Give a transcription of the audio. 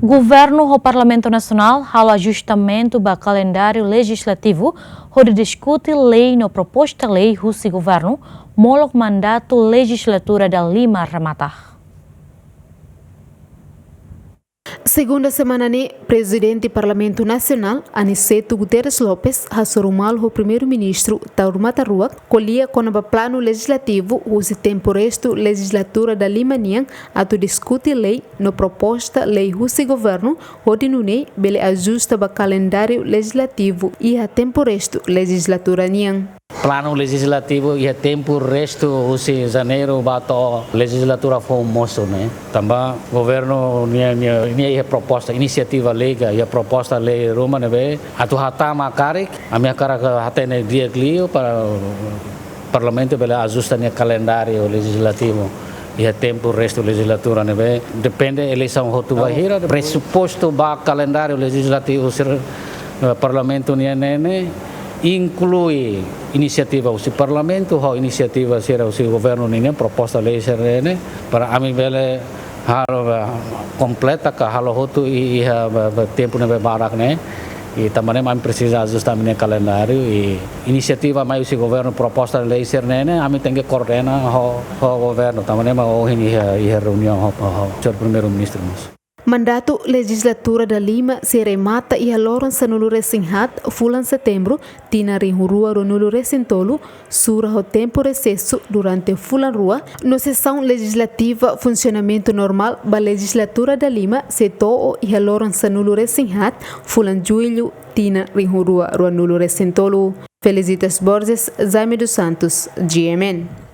Governo do Parlamento Nacional há o ajustamento do calendário legislativo, onde discute lei no proposta lei do governo, molok mandato legislatura da Lima Ramatar. Segunda semana, presidente do Parlamento Nacional, Aniceto Guterres Lopes, rassurumal o primeiro-ministro Tauro Matarrua, colhia com o plano legislativo o tempo resto legislatura da Lima Niang, a discute lei no proposta lei do governo, onde nune bele ajusta o calendário legislativo e a tempo resto legislatura Niang. Plano legislativo e tempo resto de janeiro bato legislatura formoso, né? Também governo minha proposta iniciativa lei e a proposta lei Roma nebe atu hata makarik a minha cara hata ne dia clio para parlamento bela ajusta ne calendário legislativo e a tempo resto legislatura nebe depende eleição hotu bahira pressuposto ba calendário legislativo ser parlamento nene inclui inisiativa do parlamento, a inisiativa será o governo nene proposta lei serene para a mim bele completa que halo hotu e tempo nebe barak né e também mais precisa ajustar no calendário e iniciativa mais o governo proposta lei serene a mim tem que coordenar o governo também mais hoje e reunião o primeiro-ministro. Mandato legislatura da Lima se remata e a Lawrence no Resinhat, fulan setembro, tina rinhurua no Resintolo, sura o tempo recesso durante fulan rua, no sessão legislativa funcionamento normal da legislatura da Lima se to'o e a Lawrence no Resinhat, fulan julho, tina rinhurua no Resintolo. Felicitas Borges, Jaime dos Santos, GMN.